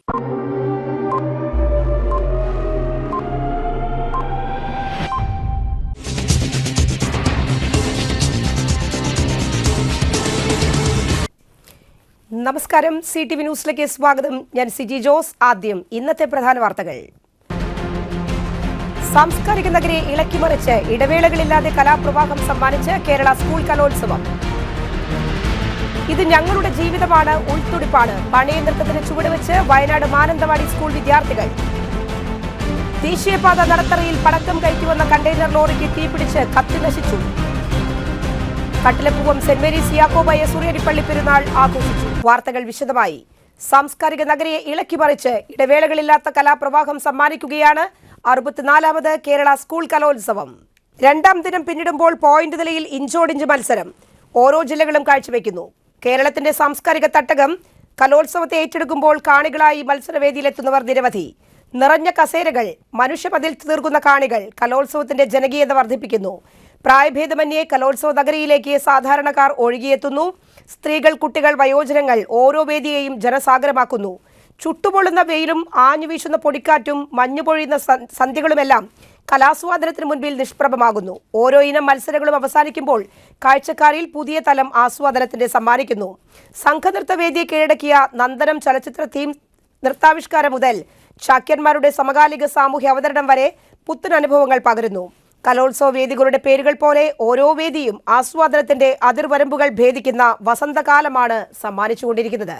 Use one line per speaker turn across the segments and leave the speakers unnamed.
നമസ്കാരം, CTV ന്യൂസിലേക്ക് സ്വാഗതം. ഞാൻ സിജി ജോസ്. ആദ്യം ഇന്നത്തെ പ്രധാന വാർത്തകൾ. സാംസ്കാരിക നഗരിയെ ഇളക്കിമറിച്ച് ഇടവേളകളില്ലാതെ കലാപ്രവാഹം സമ്മാനിച്ച് കേരള സ്കൂൾ കലോത്സവം. ഇത് ഞങ്ങളുടെ ജീവിതമാണ്, ഉൾത്തുടിപ്പാണ്. പണയ നൃത്തത്തിന് ചുവടുവെച്ച് വയനാട് മാനന്തവാടി സ്കൂൾ വിദ്യാർത്ഥികൾ. ദേശീയപാത നടത്തറയിൽ പടക്കം കയറ്റിവന്ന കണ്ടെയ്നർ ലോറിക്ക് തീപിടിച്ച് കത്തി നശിച്ചു. കട്ടിലപ്പൂവം സെന്റ് മേരീസ് യാക്കോബായ സൂര്യരിപ്പള്ളി പെരുന്നാൾ ആഘോഷിച്ചു. വാർത്തകൾ വിശദമായി. സാംസ്കാരിക നഗരിയെ ഇളക്കിമറിച്ച് ഇടവേളകളില്ലാത്ത കലാപ്രവാഹം സമ്മാനിക്കുകയാണ് 64ാമത് കേരള സ്കൂൾ കലോത്സവം. രണ്ടാം ദിനം പിന്നിടുമ്പോൾ പോയിന്റ് നിലയിൽ ഇഞ്ചോടിഞ്ച് മത്സരം ഓരോ ജില്ലകളും കാഴ്ചവെക്കുന്നു. കേരളത്തിന്റെ സാംസ്കാരിക തട്ടകം കലോത്സവത്തെ ഏറ്റെടുക്കുമ്പോൾ കാണികളായി മത്സരവേദിയിലെത്തുന്നവർ നിരവധി. നിറഞ്ഞ കസേരകൾ, മനുഷ്യമതിൽ തീർക്കുന്ന കാണികൾ കലോത്സവത്തിന്റെ ജനകീയത വർദ്ധിപ്പിക്കുന്നു. പ്രായഭേദമന്യേ കലോത്സവ നഗരിയിലേക്ക് സാധാരണക്കാർ ഒഴുകിയെത്തുന്നു. സ്ത്രീകൾ, കുട്ടികൾ, വയോജനങ്ങൾ ഓരോ വേദിയെയും ജനസാഗരമാക്കുന്നു. ചുട്ടുപൊള്ളുന്ന വെയിലും ആഞ്ഞുവീശുന്ന പൊടിക്കാറ്റും മഞ്ഞുപൊഴിയുന്ന സന്ധ്യകളുമെല്ലാം കലാസ്വാദനത്തിന് മുൻപിൽ നിഷ്പ്രഭമാകുന്നു. ഓരോ ഇനം മത്സരങ്ങളും അവസാനിക്കുമ്പോൾ കാഴ്ചക്കാരിൽ പുതിയ തലം ആസ്വാദനത്തിന്റെ സമ്മാനിക്കുന്നു. സംഘനൃത്തവേദിയെ കീഴടക്കിയ നന്ദനം ചലച്ചിത്ര തീം നൃത്താവിഷ്കാരം മുതൽ ചാക്യന്മാരുടെ സമകാലിക സാമൂഹ്യ അവതരണം വരെ പുത്തൻ അനുഭവങ്ങൾ പകരുന്നു. കലോത്സവ വേദികളുടെ പേരുകൾ പോലെ ഓരോ വേദിയും ആസ്വാദനത്തിന്റെ അതിർവരമ്പുകൾ ഭേദിക്കുന്ന വസന്തകാലമാണ് സമ്മാനിച്ചുകൊണ്ടിരിക്കുന്നത്.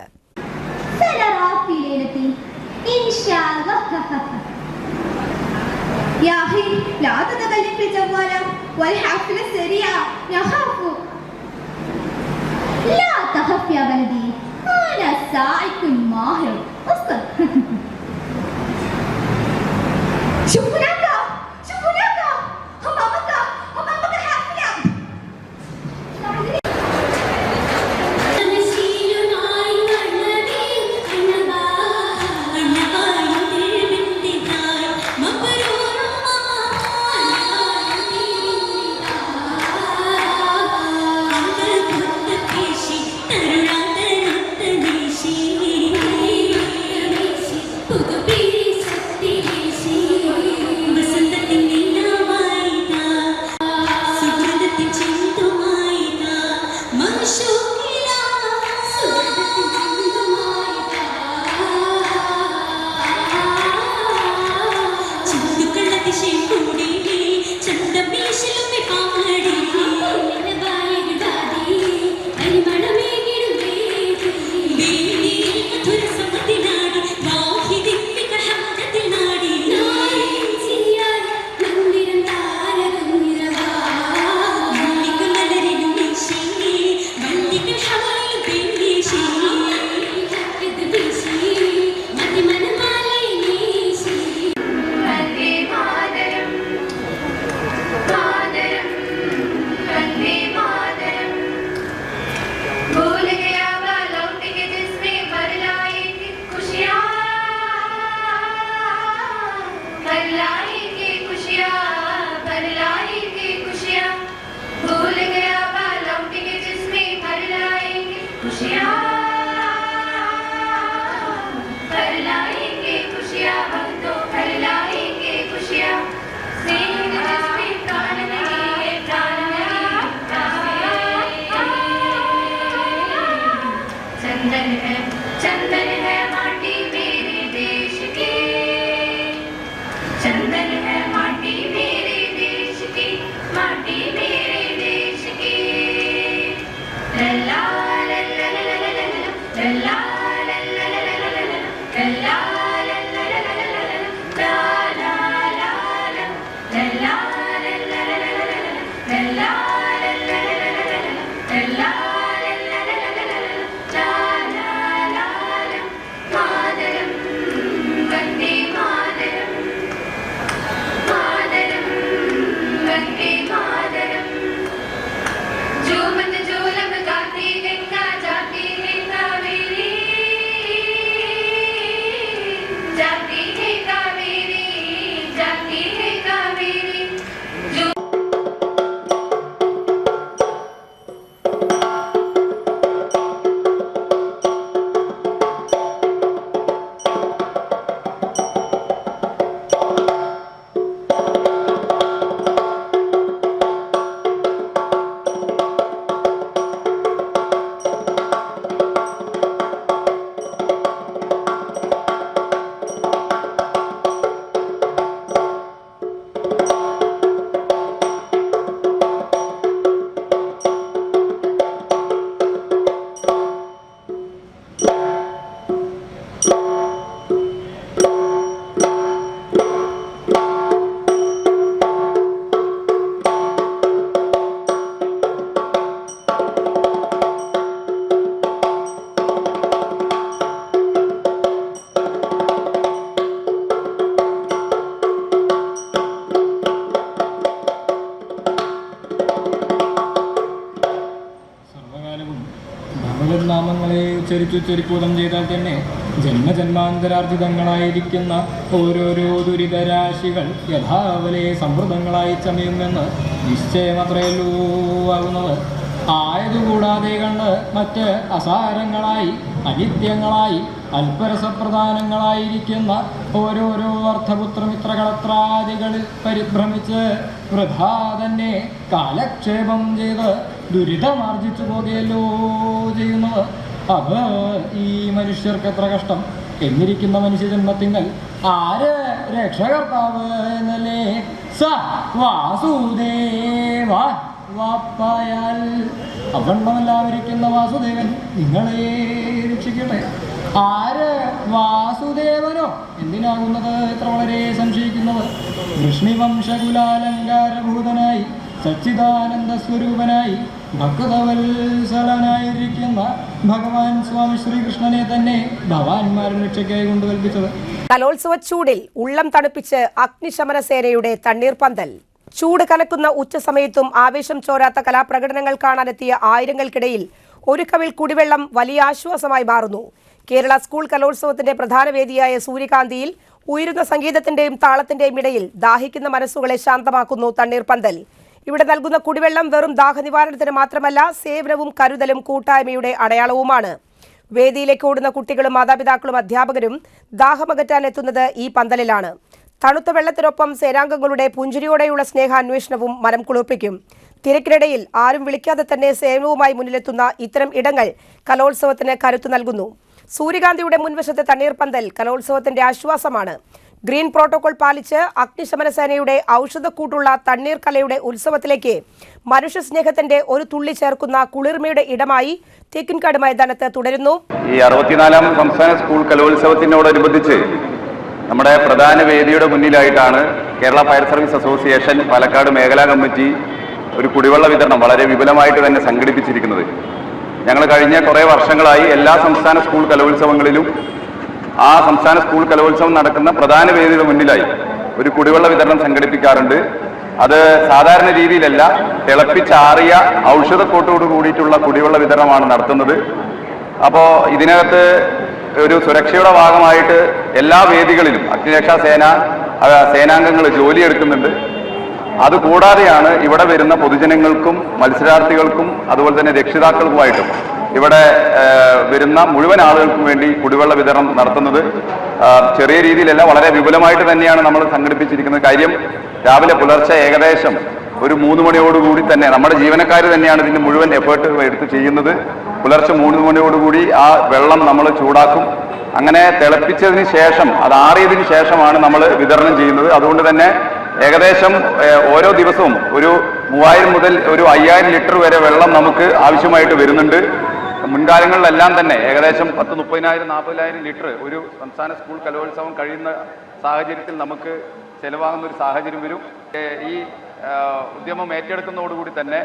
ഉച്ചരിപ്പൂതം ചെയ്താൽ തന്നെ ജന്മജന്മാന്തരാർജിതങ്ങളായിരിക്കുന്ന ഓരോരോ ദുരിതരാശികൾ യഥാവലെ സമൃദ്ധങ്ങളായി ചമയുമെന്ന് നിശ്ചയമത്രയല്ലോ ആകുന്നത്. ആയതുകൂടാതെ കണ്ട് മറ്റ് അസാരങ്ങളായി അനിത്യങ്ങളായി അല്പരസപ്രധാനങ്ങളായിരിക്കുന്ന ഓരോരോ അർത്ഥപുത്രമിത്രകളത്രാദികളിൽ പരിഭ്രമിച്ച് വൃഥാ തന്നെ കാലക്ഷേപം ചെയ്ത് ദുരിതമാർജിച്ചു പോകുകയല്ലോ ചെയ്യുന്നത്. അത് ഈ മനുഷ്യർക്ക് എത്ര കഷ്ടം. എന്നിരിക്കുന്ന മനുഷ്യജന്മത്തിങ്കൽ ആര് രക്ഷകർത്താവ് എന്നല്ലേ? സ വാസുദേവ വാപ്പായാൽ അവണ്ണമെല്ലാമിരിക്കുന്ന വാസുദേവൻ നിങ്ങളെ രക്ഷിക്കട്ടെ. ആര് വാസുദേവനോ എന്തിനാകുന്നത് ഇത്ര വളരെ സംശയിക്കുന്നത്? വൃഷ്ണിവംശകുലാലങ്കാരഭൂതനായി സച്ചിദാനന്ദ സ്വരൂപനായി ഭക്തവത്സലനായിരിക്കുന്ന ഭഗവാൻ സ്വാമി ശ്രീകൃഷ്ണനെ തന്നെ ഭഗവാന്മാരുടെ രക്ഷയ്ക്കായി കൊണ്ടുകൽപ്പിച്ചത്.
കലോത്സവ ചൂടിൽ ഉള്ളം തണുപ്പിച്ച് അഗ്നിശമന സേനയുടെ തണ്ണീർപ്പന്തൽ. ചൂട് കലക്കുന്ന ഉച്ചസമയത്തും ആവേശം ചോരാത്ത കലാപ്രകടനങ്ങൾ കാണാനെത്തിയ ആയിരങ്ങൾക്കിടയിൽ ഒരു കവിൾ കുടിവെള്ളം വലിയ ആശ്വാസമായി മാറുന്നു. കേരള സ്കൂൾ കലോത്സവത്തിന്റെ പ്രധാന വേദിയായ സൂര്യകാന്തിയിൽ ഉയരുന്ന സംഗീതത്തിന്റെയും താളത്തിന്റെയും ഇടയിൽ ദാഹിക്കുന്ന മനസ്സുകളെ ശാന്തമാക്കുന്നു തണ്ണീർപ്പന്തൽ. ഇവിടെ നൽകുന്ന കുടിവെള്ളം വെറും ദാഹനിവാരണത്തിന് മാത്രമല്ല, സേവനവും കരുതലും കൂട്ടായ്മയുടെ അടയാളവുമാണ്. വേദിയിലേക്ക് ഓടുന്ന കുട്ടികളും മാതാപിതാക്കളും അധ്യാപകരും ദാഹമകറ്റാൻ എത്തുന്നത് ഈ പന്തലിലാണ്. തണുത്ത വെള്ളത്തിനൊപ്പം സേനാംഗങ്ങളുടെ പുഞ്ചിരിയോടെയുള്ള സ്നേഹാന്വേഷണവും മനം കുളിർപ്പിക്കും. തിരക്കിനിടയിൽ ആരും വിളിക്കാതെ തന്നെ സേവനവുമായി മുന്നിലെത്തുന്ന ഇത്തരം ഇടങ്ങൾ കലോത്സവത്തിന് കരുത്തു നൽകുന്നു. സൂര്യകാന്തിയുടെ മുൻവശത്തെ തണ്ണീർപ്പന്തൽ കലോത്സവത്തിന്റെ ആശ്വാസമാണ്. ഗ്രീൻ പ്രോട്ടോകോൾ പാലിച്ച് അഗ്നിശമന സേനയുടെ ഔഷധക്കൂട്ടുള്ള തണ്ണീർ കലയുടെ ഉത്സവത്തിലേക്ക് മനുഷ്യ സ്നേഹത്തിന്റെ ഒരു തുള്ളി ചേർക്കുന്ന കുളിർമയുടെ ഇടമായി തേക്കിൻകാട് മൈതാനത്ത് തുടരുന്നു.
ഈ 64ാം സംസ്ഥാന സ്കൂൾ കലോത്സവത്തിനോടനുബന്ധിച്ച് നമ്മുടെ പ്രധാന വേദിയുടെ മുന്നിലായിട്ടാണ് Kerala fire service association Palakkad മേഖലാ കമ്മിറ്റി ഒരു കുടിവെള്ള വിതരണം വളരെ വിപുലമായിട്ട് തന്നെ സംഘടിപ്പിച്ചിരിക്കുന്നത്. ഞങ്ങൾ കഴിഞ്ഞ കുറേ വർഷങ്ങളായി എല്ലാ സംസ്ഥാന സ്കൂൾ കലോത്സവങ്ങളിലും ആ സംസ്ഥാന സ്കൂൾ കലോത്സവം നടക്കുന്ന പ്രധാന വേദിയുടെ മുന്നിലായി ഒരു കുടിവെള്ള വിതരണം സംഘടിപ്പിക്കാറുണ്ട്. അത് സാധാരണ രീതിയിലല്ല, തിളപ്പിച്ചാറിയ ഔഷധക്കൂട്ടോട് കൂടിയിട്ടുള്ള കുടിവെള്ള വിതരണമാണ് നടത്തുന്നത്. അപ്പോൾ ഇതിനകത്ത് ഒരു സുരക്ഷയുടെ ഭാഗമായിട്ട് എല്ലാ വേദികളിലും അഗ്നിരക്ഷാ സേനാംഗങ്ങൾ ജോലിയെടുക്കുന്നുണ്ട്. അതുകൂടാതെയാണ് ഇവിടെ വരുന്ന പൊതുജനങ്ങൾക്കും മത്സരാർത്ഥികൾക്കും അതുപോലെ തന്നെ രക്ഷിതാക്കൾക്കുമായിട്ടും ഇവിടെ വരുന്ന മുഴുവൻ ആളുകൾക്കും വേണ്ടി കുടിവെള്ള വിതരണം നടത്തുന്നത്. ചെറിയ രീതിയിലല്ല, വളരെ വിപുലമായിട്ട് തന്നെയാണ് നമ്മൾ സംഘടിപ്പിച്ചിരിക്കുന്നത്. കാര്യം രാവിലെ പുലർച്ചെ ഏകദേശം ഒരു 3 മണിയോടുകൂടി തന്നെ നമ്മുടെ ജീവനക്കാർ തന്നെയാണ് ഇതിന് മുഴുവൻ എഫേർട്ട് എടുത്ത് ചെയ്യുന്നത്. പുലർച്ചെ 3 മണിയോടുകൂടി ആ വെള്ളം നമ്മൾ ചൂടാക്കും. അങ്ങനെ തിളപ്പിച്ചതിന് ശേഷം, അത് ആറിയതിന് ശേഷമാണ് നമ്മൾ വിതരണം ചെയ്യുന്നത്. അതുകൊണ്ട് തന്നെ ഏകദേശം ഓരോ ദിവസവും ഒരു 3000 മുതൽ ഒരു 5000 ലിറ്റർ വരെ വെള്ളം നമുക്ക് ആവശ്യമായിട്ട് വരുന്നുണ്ട്. മുൻകാലങ്ങളിലെല്ലാം തന്നെ ഏകദേശം 10, 30,000, 40,000 ലിറ്റർ ഒരു സംസ്ഥാന സ്കൂൾ കലോത്സവം കഴിയുന്ന സാഹചര്യത്തിൽ നമുക്ക് ചെലവാകുന്ന ഒരു സാഹചര്യം വരും. ഈ ഉദ്യമം ഏറ്റെടുക്കുന്നതോടുകൂടി തന്നെ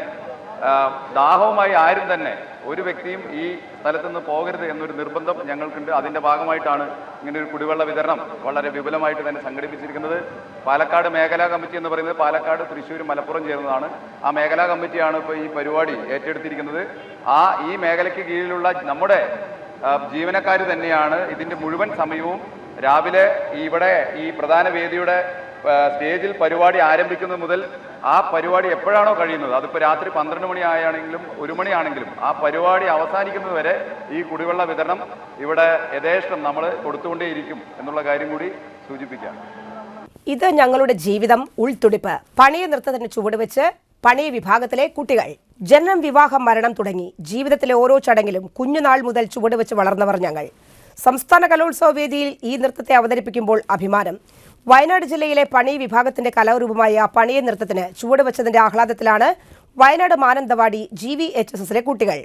ദാഹവുമായി ആരും തന്നെ ഒരു വ്യക്തിയും ഈ സ്ഥലത്ത് നിന്ന് പോകരുത് എന്നൊരു നിർബന്ധം ഞങ്ങൾക്കുണ്ട്. അതിൻ്റെ ഭാഗമായിട്ടാണ് ഇങ്ങനെ ഒരു കുടിവെള്ള വിതരണം വളരെ വിപുലമായിട്ട് തന്നെ സംഘടിപ്പിച്ചിരിക്കുന്നത്. പാലക്കാട് മേഖലാ കമ്മിറ്റി എന്ന് പറയുന്നത് പാലക്കാട്, തൃശ്ശൂർ, മലപ്പുറം ചേർന്നതാണ്. ആ മേഖലാ കമ്മിറ്റിയാണ് ഇപ്പോൾ ഈ പരിപാടി ഏറ്റെടുത്തിരിക്കുന്നത്. ഈ മേഖലയ്ക്ക് കീഴിലുള്ള നമ്മുടെ ജീവനക്കാർ തന്നെയാണ് ഇതിൻ്റെ മുഴുവൻ സമയവും രാവിലെ ഇവിടെ ഈ പ്രധാന വേദിയുടെ സ്റ്റേജിൽ പരിപാടി ആരംഭിക്കുന്നത് മുതൽ ആ പരിപാടി എപ്പോഴാണോ കഴിയുന്നത്, അതിപ്പോൾ രാത്രി 12 മണിയാണെങ്കിലും 1 മണിയാണെങ്കിലും ആ പരിപാടി അവസാനിക്കുന്നത് വരെ ഈ കുടിവെള്ള വിതരണം ഇവിടെ യഥേഷ്ടം നമ്മൾ കൊടുത്തുകൊണ്ടേയിരിക്കും എന്നുള്ള കാര്യം കൂടി സൂചിപ്പിക്കാം.
ഇത് ഞങ്ങളുടെ ജീവിതം, ഉൾത്തുടിപ്പ്. പണിയ നൃത്തത്തിന് ചുവടുവെച്ച് പണിയ വിഭാഗത്തിലെ കുട്ടികൾ. ജനനം, വിവാഹം, മരണം തുടങ്ങി ജീവിതത്തിലെ ഓരോ ചടങ്ങിലും കുഞ്ഞുനാൾ മുതൽ ചുവടുവെച്ച് വളർന്നവർ ഞങ്ങൾ. സംസ്ഥാന കലോത്സവ വേദിയിൽ ഈ നൃത്തത്തെ അവതരിപ്പിക്കുമ്പോൾ അഭിമാനം. വയനാട് ജില്ലയിലെ പണി വിഭാഗത്തിന്റെ കലാരൂപമായ പണിയ നൃത്തത്തിന് ചുവടുവെച്ചതിന്റെ ആഹ്ലാദത്തിലാണ് വയനാട് മാനന്തവാടി GVHSലെ കുട്ടികൾ.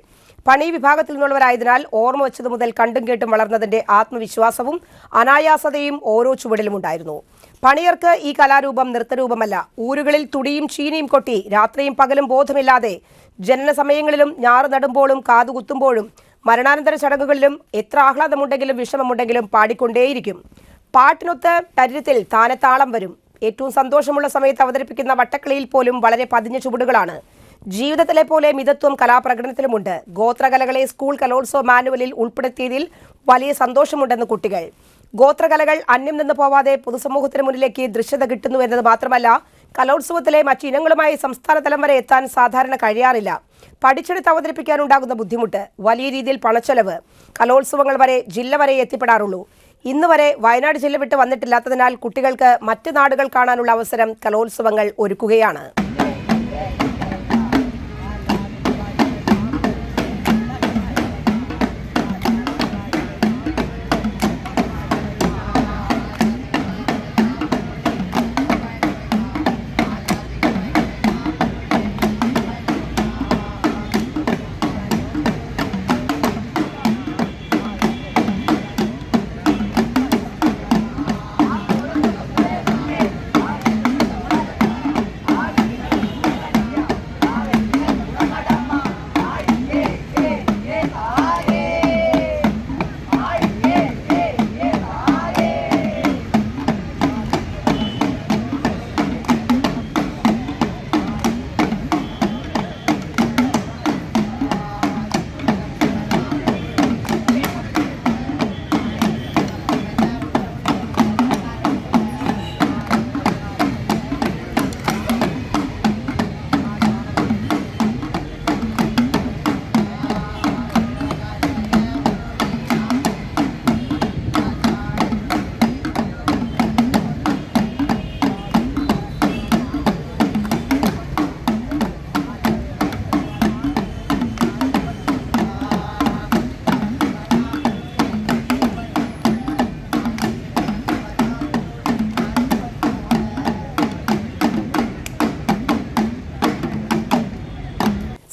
പണി വിഭാഗത്തിൽ നിന്നുള്ളവരായതിനാൽ ഓർമ്മ വെച്ചതു മുതൽ കണ്ടും കേട്ടും വളർന്നതിന്റെ ആത്മവിശ്വാസവും അനായാസതയും ഓരോ ചുവടിലും ഉണ്ടായിരുന്നു. പണിയർക്ക് ഈ കലാരൂപം നൃത്തരൂപമല്ല. ഊരുകളിൽ തുടിയും ചീനിയും കൊട്ടി രാത്രിയും പകലും ബോധമില്ലാതെ ജനന സമയങ്ങളിലും ഞാറ് നടുമ്പോഴും കാതുകുത്തുമ്പോഴും മരണാനന്തര ചടങ്ങുകളിലും എത്ര ആഹ്ലാദമുണ്ടെങ്കിലും വിഷമമുണ്ടെങ്കിലും പാടിക്കൊണ്ടേയിരിക്കും. പാട്ടിനൊത്ത് ശരീരത്തിൽ താനെ താളം വരും. ഏറ്റവും സന്തോഷമുള്ള സമയത്ത് അവതരിപ്പിക്കുന്ന വട്ടക്കളിയിൽ പോലും വളരെ പതിഞ്ഞ ചുവടുകളാണ്. ജീവിതത്തിലെ പോലെ മിതത്വം കലാപ്രകടനത്തിലുമുണ്ട്. ഗോത്രകലകളെ സ്കൂൾ കലോത്സവ മാനുവലിൽ ഉൾപ്പെടുത്തിയതിൽ വലിയ സന്തോഷമുണ്ടെന്ന് കുട്ടികൾ. ഗോത്രകലകൾ അന്യം നിന്ന് പോവാതെ പൊതുസമൂഹത്തിന് മുന്നിലേക്ക് ദൃശ്യത കിട്ടുന്നു എന്നത് മാത്രമല്ല, കലോത്സവത്തിലെ മറ്റിനങ്ങളുമായി സംസ്ഥാന തലം വരെ എത്താൻ സാധാരണ കഴിയാറില്ല. പഠിച്ചെടുത്ത് അവതരിപ്പിക്കാനുണ്ടാകുന്ന ബുദ്ധിമുട്ട്, വലിയ രീതിയിൽ പണച്ചെലവ്, കലോത്സവങ്ങൾ വരെ ജില്ല വരെ എത്തിപ്പെടാറുള്ളൂ. ഇന്ന് വരെ വയനാട് ജില്ല വിട്ട് വന്നിട്ടില്ലാത്തതിനാൽ കുട്ടികൾക്ക് മറ്റ് നാടുകൾ കാണാനുള്ള അവസരം കലോത്സവങ്ങൾ ഒരുക്കുകയാണ്.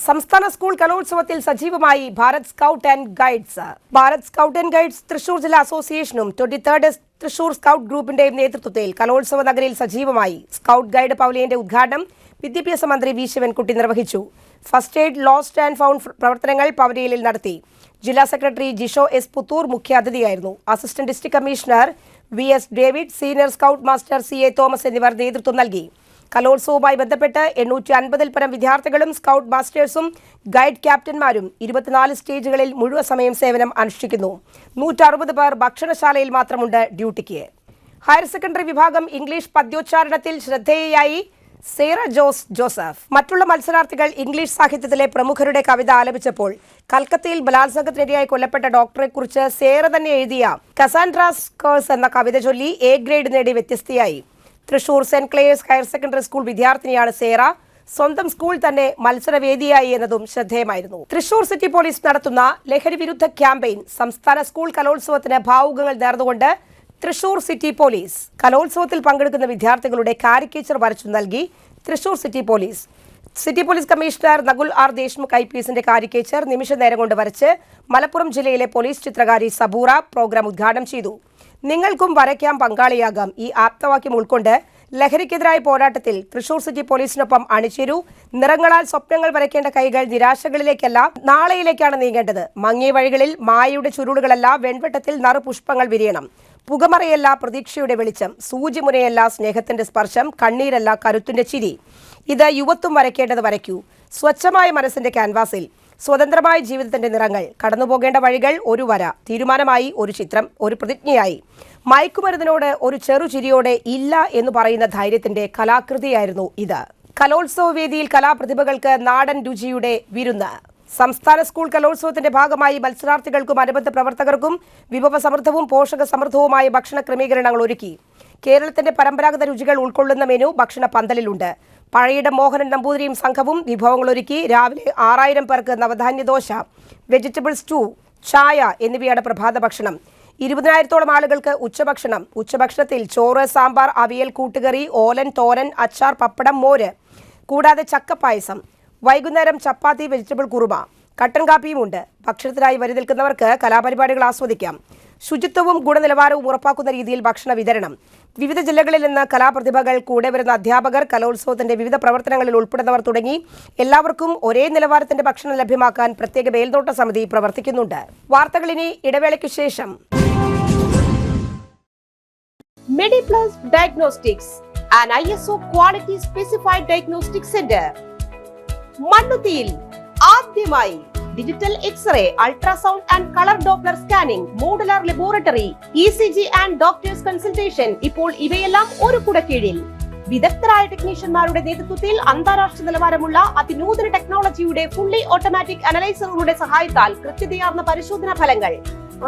സംസ്ഥാന സ്കൂൾ കലോത്സവത്തിൽ സജീവമായി Bharat scout and guides. Bharat scout and guides Thrissur ജില്ലാ അസോസിയേഷനും 23rd തൃശൂർ സ്കൗട്ട് ഗ്രൂപ്പിന്റെയും നേതൃത്വത്തിൽ കലോത്സവ നഗരിയിൽ സജീവമായി. സ്കൗട്ട് ഗൈഡ് പവലിയന്റെ ഉദ്ഘാടനം വിദ്യാഭ്യാസ മന്ത്രി വി ശിവൻകുട്ടി നിർവഹിച്ചു. First aid lost and found പ്രവർത്തനങ്ങൾ പവലിയനിൽ നടത്തി. ജില്ലാ സെക്രട്ടറി ജിഷോ എസ് പുത്തൂർ മുഖ്യാതിഥിയായിരുന്നു. Assistant district commissioner V S David, senior scout master C A Thomas എന്നിവർ നേതൃത്വം നൽകി. കലോത്സവവുമായി ബന്ധപ്പെട്ട് 850-ൽ പരം വിദ്യാർത്ഥികളും സ്കൗട്ട് മാസ്റ്റേഴ്സും ഗൈഡ് ക്യാപ്റ്റന്മാരും 24 സ്റ്റേജുകളിൽ മുഴുവൻ സമയം സേവനം അനുഷ്ഠിക്കുന്നു. 160 പേർ ഭക്ഷണശാലയിൽ മാത്രമുണ്ട് ഡ്യൂട്ടിക്ക്. ഹയർ സെക്കൻഡറി വിഭാഗം ഇംഗ്ലീഷ് പദ്യോച്ചാരണത്തിൽ ശ്രദ്ധേയയായി സേറ ജോസഫ്. മറ്റുള്ള മത്സരാർത്ഥികൾ ഇംഗ്ലീഷ് സാഹിത്യത്തിലെ പ്രമുഖരുടെ കവിത ആലപിച്ചപ്പോൾ കൽക്കത്തയിൽ ബലാത്സംഗത്തിനിരയായി കൊല്ലപ്പെട്ട ഡോക്ടറെക്കുറിച്ച് സേറ തന്നെ എഴുതിയ കസാൻഡ്രാസ് കേഴ്സ് എന്ന കവിത ചൊല്ലി എ ഗ്രേഡ് നേടി വ്യത്യസ്തയായി. Thrissur saint Clare's higher secondary school വിദ്യാർത്ഥിനിയാണ് സേറ. സ്വന്തം സ്കൂൾ തന്നെ മത്സരവേദിയായി എന്നതും ശ്രദ്ധേയമായിരുന്നു. തൃശൂർ സിറ്റി പോലീസ് നടത്തുന്ന ലഹരി വിരുദ്ധ ക്യാമ്പയിൻ സംസ്ഥാന സ്കൂൾ കലോത്സവത്തിന് ഭാവുകങ്ങൾ നേർന്നുകൊണ്ട് തൃശൂർ സിറ്റി പോലീസ് കലോത്സവത്തിൽ പങ്കെടുക്കുന്ന വിദ്യാർത്ഥികളുടെ കാരിക്കേച്ചർ വരച്ചു നൽകി. Thrissur city police commissioner Nakul R Deshmukh IPSന്റെ കാരിക്കേച്ചർ നിമിഷ നേരം കൊണ്ട് വരച്ച് മലപ്പുറം ജില്ലയിലെ പോലീസ് ചിത്രകാരി സബൂറ പ്രോഗ്രാം ഉദ്ഘാടനം ചെയ്തു. നിങ്ങൾക്കും വരയ്ക്കാം, പങ്കാളിയാകാം. ഈ ആപ്തവാക്യം ഉൾക്കൊണ്ട് ലഹരിക്കെതിരായ പോരാട്ടത്തിൽ തൃശൂർ സിറ്റി പോലീസിനൊപ്പം അണിചേരൂ. നിറങ്ങളാൽ സ്വപ്നങ്ങൾ വരയ്ക്കേണ്ട കൈകൾ നിരാശകളിലേക്കല്ല, നാളെയിലേക്കാണ് നീങ്ങേണ്ടത്. മങ്ങിയ വഴികളിൽ മായയുടെ ചുരുളുകളല്ല, വെൺവെട്ടത്തിൽ നറുപുഷ്പങ്ങൾ വിരിയണം. പുകമറയല്ല, പ്രതീക്ഷയുടെ വെളിച്ചം. സൂചിമുനയല്ല, സ്നേഹത്തിന്റെ സ്പർശം. കണ്ണീരല്ല, കരുത്തിന്റെ ചിരി. ഇത് യുവത്വം വരയ്ക്കേണ്ടത് വരയ്ക്കൂ. സ്വച്ഛമായ മനസ്സിന്റെ ക്യാൻവാസിൽ സ്വതന്ത്രമായ ജീവിതത്തിന്റെ നിറങ്ങൾ. കടന്നുപോകേണ്ട വഴികൾ ഒരു വര, തീരുമാനമായി ഒരു ചിത്രം, ഒരു പ്രതിജ്ഞയായി. മയക്കുമരുന്നിനോട് ഒരു ചെറുചിരിയോടെ ഇല്ല എന്ന് പറയുന്ന ധൈര്യത്തിന്റെ കലാകൃതിയായിരുന്നു ഇത്. കലോത്സവ വേദിയിൽ കലാപ്രതിഭകൾക്ക് നാടൻ രുചിയുടെ വിരുന്ന്. സംസ്ഥാന സ്കൂൾ കലോത്സവത്തിന്റെ ഭാഗമായി മത്സരാർത്ഥികൾക്കും അനുബന്ധ പ്രവർത്തകർക്കും വിഭവസമൃദ്ധവും പോഷക സമൃദ്ധവുമായ ഭക്ഷണ ക്രമീകരണങ്ങൾ ഒരുക്കി. കേരളത്തിന്റെ പരമ്പരാഗത രുചികൾ ഉൾക്കൊള്ളുന്ന മെനു ഭക്ഷണ പന്തലിലുണ്ട്. പഴയിടം മോഹനൻ നമ്പൂതിരിയും സംഘവും വിഭവങ്ങളൊരുക്കി. രാവിലെ 6000 പേർക്ക് നവധാന്യ ദോശ, വെജിറ്റബിൾ സ്റ്റൂ, ചായ എന്നിവയാണ് പ്രഭാത ഭക്ഷണം. 20,000-ഓളം ആളുകൾക്ക് ഉച്ചഭക്ഷണം. ഉച്ചഭക്ഷണത്തിൽ ചോറ്, സാമ്പാർ, അവിയൽ, കൂട്ടുകറി, ഓലൻ, തോരൻ, അച്ചാർ, പപ്പടം, മോര്, കൂടാതെ ചക്കപ്പായസം. വൈകുന്നേരം ചപ്പാത്തി, വെജിറ്റബിൾ കുറുമ, കട്ടൻ കാപ്പിയുമുണ്ട്. ഭക്ഷണത്തിനായി വരി നിൽക്കുന്നവർക്ക് കലാപരിപാടികൾ ആസ്വദിക്കാം. ശുചിത്വവും ഗുണനിലവാരവും ഉറപ്പാക്കുന്ന രീതിയിൽ ഭക്ഷണ വിതരണം. വിവിധ ജില്ലകളിൽ നിന്ന് കലാപ്രതിഭകൾ, കൂടെ വരുന്ന അധ്യാപകർ, കലോത്സവത്തിന്റെ വിവിധ പ്രവർത്തനങ്ങളിൽ ഉൾപ്പെടുന്നവർ തുടങ്ങി എല്ലാവർക്കും ഒരേ നിലവാരത്തിന്റെ ഭക്ഷണം ലഭ്യമാക്കാൻ പ്രത്യേക മേൽനോട്ട സമിതി പ്രവർത്തിക്കുന്നുണ്ട്. വാർത്തകൾ ഇനി ഇടവേളയ്ക്കു ശേഷം.
Mediplus Diagnostics, an ISO quality specified diagnostic center.
മണ്ണുത്തിയിൽ ആദ്യമായി digital x ray, ultrasound and colour Doppler scanning, modular laboratory, ECG and doctors consultation. ഇപ്പോൾ ഇവയെല്ലാം ഒരു കുടക്കീഴിൽ. വിദഗ്ധരായ ടെക്നീഷ്യന്മാരുടെ നേതൃത്വത്തിൽ അന്താരാഷ്ട്ര നിലവാരമുള്ള അതിനൂതന ടെക്നോളജിയുടെ ഫുള്ളി ഓട്ടോമാറ്റിക് അനലൈസറുകളുടെ സഹായത്താൽ കൃത്യതയാർന്ന പരിശോധനാ ഫലങ്ങൾ.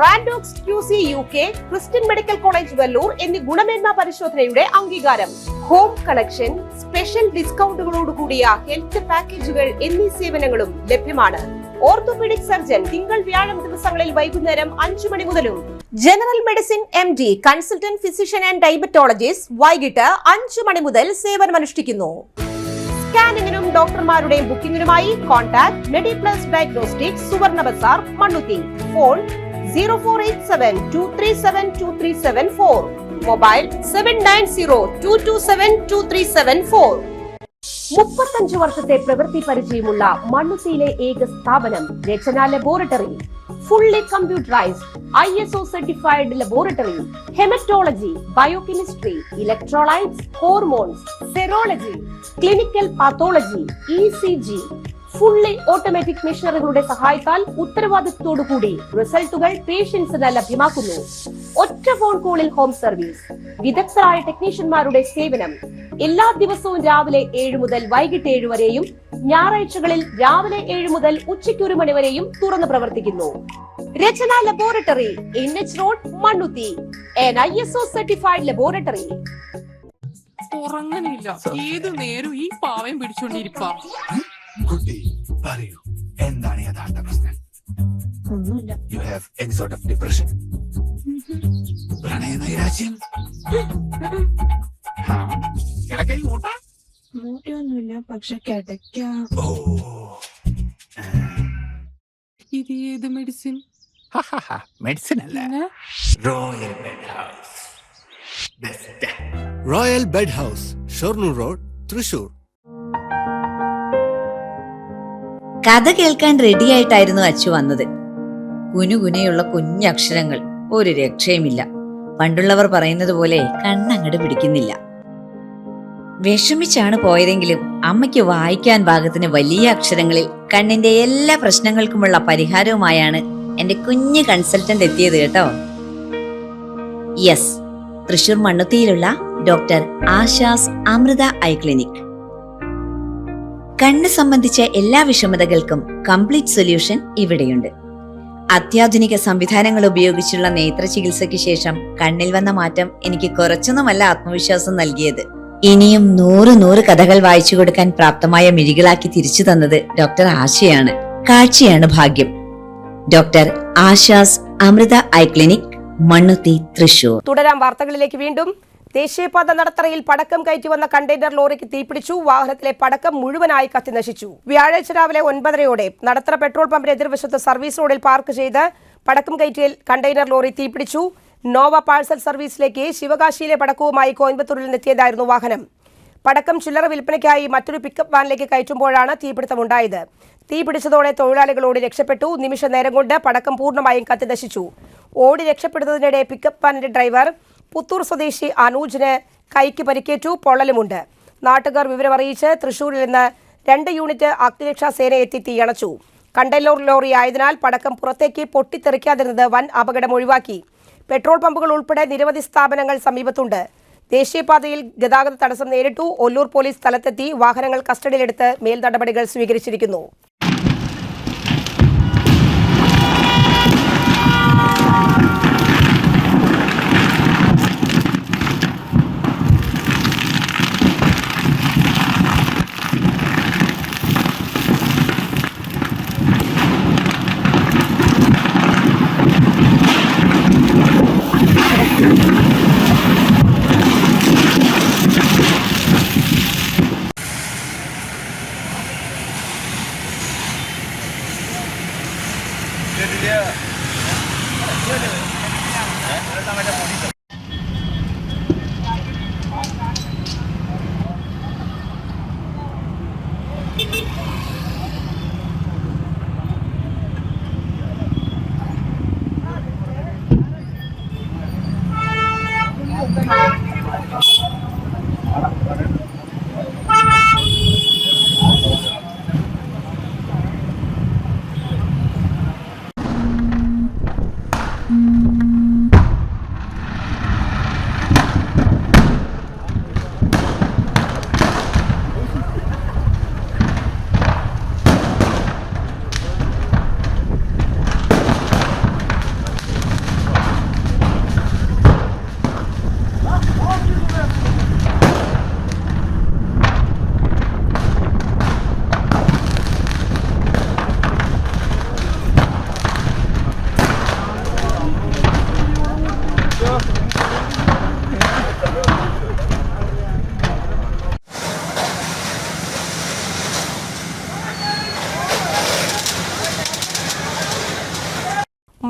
റാൻഡോക്സ് QC UK, Christian medical college Vellore എന്നീ ഗുണമേന്മ പരിശോധനയുടെ അംഗീകാരം. ഹോം കണക്ഷൻ, സ്പെഷ്യൽ ഡിസ്കൗണ്ടുകളോട് കൂടിയ ഹെൽത്ത് പാക്കേജുകൾ എന്നീ സേവനങ്ങളും ലഭ്യമാണ്. ഓർത്തോപീഡിക് സർജൻ തിങ്കൾ വ്യാഴം ദിവസങ്ങളിൽ വൈകുന്നേരം 5 മണി മുതലും general medicine MD, consultant physician and diabetologist വൈകിട്ട് 5 മണി മുതൽ സേവനമനുഷ്ഠിക്കുന്നു. സ്കാനിങ്ങിനും ഡോക്ടർമാരുടെയും ബുക്കിംഗിനുമായി കോൺടാക്ട് മെഡിപ്ലസ് ഡയഗ്നോസ്റ്റിക്സ്, സുവർണ ബസാർ, മണ്ണുത്തി. Phone 0487237237 mobile 7902272374. 35 വർഷത്തെ പ്രവൃത്തി പരിചയമുള്ള മണ്ണുത്തിയിലെ ഏക സ്ഥാപനം Rachana laboratory. Fully computerised ISO certified laboratory. Haematology, biochemistry, electrolytes, hormones, serology, clinical pathology, ECG. Fully automatic മെഷീനറികളുടെ സഹായത്താൽ ഉത്തരവാദിത്വത്തോടുകൂടി റിസൾട്ടുകൾ പേഷ്യൻസിന് ലഭ്യമാക്കുന്നു. ഒറ്റ ഫോൺ കോളിൽ ഹോം സർവീസ്. വിദഗ്ധരായ ടെക്നീഷ്യന്മാരുടെ സേവനം. എല്ലാ ദിവസവും രാവിലെ 7 മുതൽ വൈകിട്ട് 7 വരെയും ഞായറാഴ്ചകളിൽ രാവിലെ 7 മുതൽ ഉച്ചയ്ക്ക് 1 മണി വരെയും തുറന്നു പ്രവർത്തിക്കുന്നു. Rachana laboratory, NH road, Mannuthy. ISO certified laboratory.
ഉറങ്ങണില്ല, ഏതു നേരം ഈ പാവം പിടിച്ചോണ്ടിരിപ്പാ.
കുട്ടി പറയൂ, എന്താണ് യഥാർത്ഥ പ്രശ്നം?
ഒന്നുമില്ല.
You have any sort of depression, പ്രണയ നൈരാശ്യം?
മൂട്ടയൊന്നുമില്ല, പക്ഷെ കിടക്കാം.
ഓ,
ഇത് ഏത് മെഡിസിൻ?
മെഡിസിൻ അല്ല, royal bed house.
Royal bed house, Shoranur road, Thrissur.
കഥ കേൾക്കാൻ റെഡിയായിട്ടായിരുന്നു അച്ചു വന്നത്. കുനുകുനയുള്ള കുഞ്ഞക്ഷരങ്ങൾ, ഒരു രക്ഷയുമില്ല. പണ്ടുള്ളവർ പറയുന്നത് പോലെ കണ്ണങ്ങട് പിടിക്കുന്നില്ല. വിഷമിച്ചാണ് പോയതെങ്കിലും അമ്മയ്ക്ക് വായിക്കാൻ പാകത്തിന് വലിയ അക്ഷരങ്ങളിൽ കണ്ണിന്റെ എല്ലാ പ്രശ്നങ്ങൾക്കുമുള്ള പരിഹാരവുമായാണ് എന്റെ കുഞ്ഞു കൺസൾട്ടന്റ് എത്തിയത് കേട്ടോ. യെസ്, തൃശൂർ മണ്ണുത്തിയിലുള്ള doctor Asha's Amrita eye clinic. കണ്ണ് സംബന്ധിച്ച എല്ലാ വിഷമതകൾക്കും കംപ്ലീറ്റ് സൊല്യൂഷൻ ഇവിടെയുണ്ട്. അത്യാധുനിക സംവിധാനങ്ങൾ ഉപയോഗിച്ചുള്ള നേത്ര ചികിത്സയ്ക്ക് ശേഷം കണ്ണിൽ വന്ന മാറ്റം എനിക്ക് കുറച്ചൊന്നുമല്ല ആത്മവിശ്വാസം നൽകിയത്. ഇനിയും 100 കഥകൾ വായിച്ചു കൊടുക്കാൻ പ്രാപ്തമായ മിഴികളാക്കി തിരിച്ചു തന്നത് ഡോക്ടർ ആശയാണ്. കാഴ്ചയാണ് ഭാഗ്യം. Doctor Asha's Amrita eye clinic, Mannuthy, Thrissur.
തുടരാം വാർത്തകളിലേക്ക്. വീണ്ടും ദേശീയപാത നടത്തറയിൽ പടക്കം കയറ്റി വന്ന കണ്ടെയ്നർ ലോറിക്ക് തീപിടിച്ചു. വാഹനത്തിലെ പടക്കം മുഴുവനായി കത്തിനശിച്ചു. വ്യാഴാഴ്ച രാവിലെ 9:30 നടത്തറ പെട്രോൾ പമ്പിന് എതിർവശത്ത് സർവീസ് റോഡിൽ പാർക്ക് ചെയ്ത് പടക്കം കയറ്റിയ കണ്ടെയ്നർ ലോറി തീപിടിച്ചു. നോവ പാഴ്സൽ സർവീസിലേക്ക് ശിവകാശിയിലെ പടക്കവുമായി കോയമ്പത്തൂരിൽ നിന്നെത്തിയതായിരുന്നു വാഹനം. പടക്കം ചില്ലറ വിൽപ്പനയ്ക്കായി മറ്റൊരു പിക്കപ്പ് വാനിലേക്ക് കയറ്റുമ്പോഴാണ് തീപിടുത്തമുണ്ടായത്. തീപിടിച്ചതോടെ തൊഴിലാളികൾ ഓടി രക്ഷപ്പെട്ടു. നിമിഷ നേരം കൊണ്ട് പടക്കം പൂർണ്ണമായും കത്തിനശിച്ചു. ഓടി രക്ഷപ്പെടുന്നതിനിടെ പിക്കപ്പ് വാനിന്റെ ഡ്രൈവർ പുത്തൂർ സ്വദേശി അനൂജിന് കൈക്ക് പരിക്കേറ്റു, പൊള്ളലുമുണ്ട്. നാട്ടുകാർ വിവരമറിയിച്ച് തൃശൂരിൽ നിന്ന് 2 യൂണിറ്റ് അഗ്നിരക്ഷാ സേന എത്തി തീയണച്ചു. കണ്ടെയ്നർ ലോറി ആയതിനാൽ പടക്കം പുറത്തേക്ക് പൊട്ടിത്തെറിക്കാതിരുന്നത് വൻ അപകടം ഒഴിവാക്കി. പെട്രോൾ പമ്പുകൾ ഉൾപ്പെടെ നിരവധി സ്ഥാപനങ്ങൾ സമീപത്തുണ്ട്. ദേശീയപാതയിൽ ഗതാഗത തടസ്സം നേരിട്ടു. ഒല്ലൂർ പോലീസ് സ്ഥലത്തെത്തി വാഹനങ്ങൾ കസ്റ്റഡിയിലെടുത്ത് മേൽ നടപടികൾ സ്വീകരിച്ചിരിക്കുന്നു.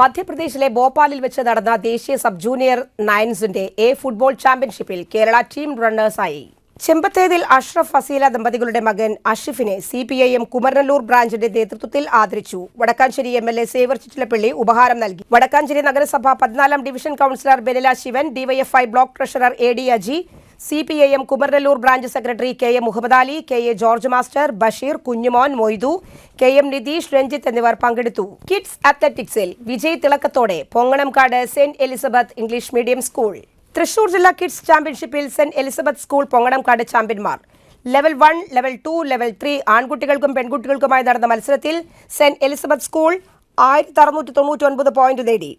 മധ്യപ്രദേശിലെ ഭോപ്പാലിൽ വെച്ച് നടന്ന ദേശീയ സബ് ജൂനിയർ നയൻസിന്റെ എ ഫുട്ബോൾ ചാമ്പ്യൻഷിപ്പിൽ കേരള ടീം റണ്ണേഴ്സായി. ചെമ്പത്തേതിൽ അഷ്റഫ് ഫസീല ദമ്പതികളുടെ മകൻ അഷിഫിനെ CPIM കുമരനല്ലൂർ ബ്രാഞ്ചിന്റെ നേതൃത്വത്തിൽ ആദരിച്ചു. വടക്കാഞ്ചേരി MLA സേവർ ചിറ്റിലപ്പള്ളി ഉപഹാരം നൽകി. വടക്കാഞ്ചേരി നഗരസഭ 14ാം division councillor Benila Sivan, DYFI block treasurer AD Aji, CPIM Kumaranallur branch secretary KA Muhammad Ali, KA George master, Basheer, Kunjumon, Moidu, KM Nitheesh, Ranjith എന്നിവർ പങ്കെടുത്തു. കിഡ്സ് അത്ലറ്റിക്സിൽ വിജയ് തിളക്കത്തോടെ Ponganamkad saint Elizabeth English medium school. Thrissur ജില്ലാ കിഡ്സ് ചാമ്പ്യൻഷിപ്പിൽ സെന്റ് എലിസബത്ത് സ്കൂൾ പൊങ്ങണംകാട് ചാമ്പ്യന്മാർ. ലെവൽ 1, ലെവൽ 2, ലെവൽ 3 ആൺകുട്ടികൾക്കും പെൺകുട്ടികൾക്കുമായി നടന്ന മത്സരത്തിൽ സെന്റ് എലിസബത്ത് സ്കൂൾ 1699 പോയിന്റ് നേടി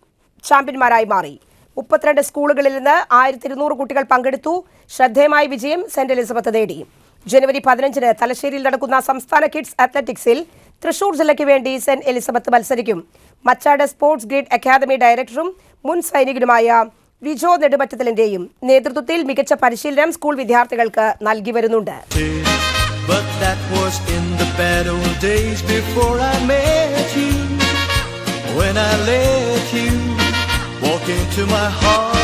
ചാമ്പ്യന്മാരായി മാറി. 32 സ്കൂളുകളിൽ നിന്ന് 1200 കുട്ടികൾ പങ്കെടുത്തു. ശ്രദ്ധേയമായ വിജയം സെന്റ് എലിസബത്ത് നേടി. ജനുവരി 15-ന് തലശ്ശേരിയിൽ നടക്കുന്ന സംസ്ഥാന കിഡ്സ് അത്ലറ്റിക്സിൽ തൃശൂർ ജില്ലയ്ക്ക് വേണ്ടി സെന്റ് എലിസബത്ത് മത്സരിക്കും. മച്ചാട് സ്പോർട്സ് ഗ്രിഡ് അക്കാദമി ഡയറക്ടറും മുൻ സൈനികനുമായ വിജോ നെടുമറ്റത്തിലിന്റെയും നേതൃത്വത്തിൽ മികച്ച പരിശീലനം സ്കൂൾ വിദ്യാർത്ഥികൾക്ക് നൽകി വരുന്നുണ്ട്.
Walk into my heart.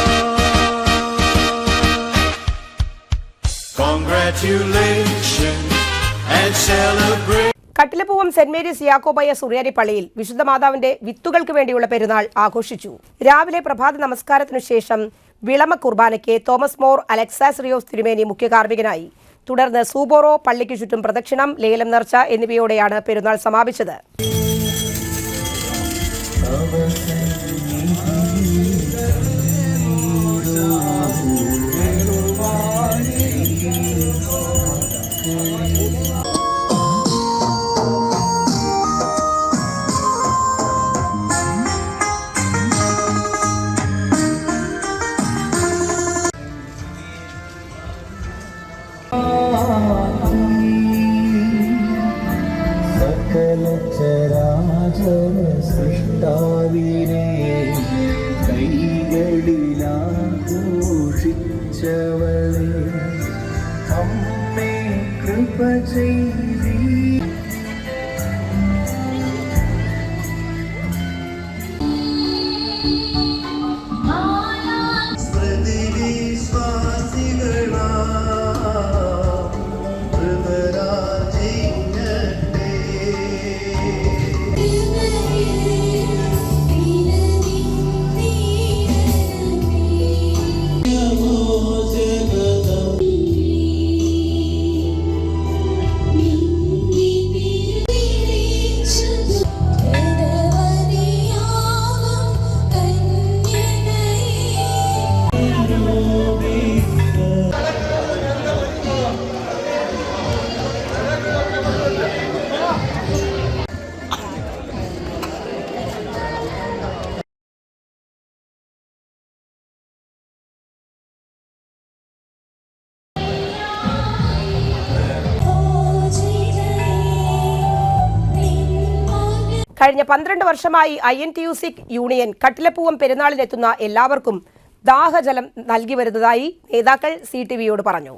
Congratulations and celebrate.
Kattilapoovam saint Mary's യാക്കോബായ സുറിയാനി പള്ളിയിൽ വിശുദ്ധ മാതാവിന്റെ വിത്തുകൾക്ക് വേണ്ടിയുള്ള പെരുന്നാൾ ആഘോഷിച്ചു. രാവിലെ പ്രഭാത നമസ്കാരത്തിനു ശേഷം വിളമ കുർബാനയ്ക്ക് തോമസ് മോർ അലക്സാസ് റിയോസ് തിരുമേനി മുഖ്യ കാർമ്മികനായി. തുടർന്ന് സൂബോറോ, പള്ളിക്ക് ചുറ്റും പ്രദക്ഷിണം, ലേലം നേർച്ച എന്നിവയോടെയാണ് പെരുന്നാൾ സമാപിച്ചത്.
സൃഷ്ടാവിനെ കൈകളിലാഘോഷിച്ചവളെ അമ്മേ കൃപ ചെയ്തി. കഴിഞ്ഞ 12 വർഷമായി INTUC യൂണിയൻ കട്ടിലപ്പൂവം പെരുന്നാളിനെത്തുന്ന എല്ലാവർക്കും ദാഹജലം നൽകി വരുന്നതായി നേതാക്കൾ CTVയോട് പറഞ്ഞു.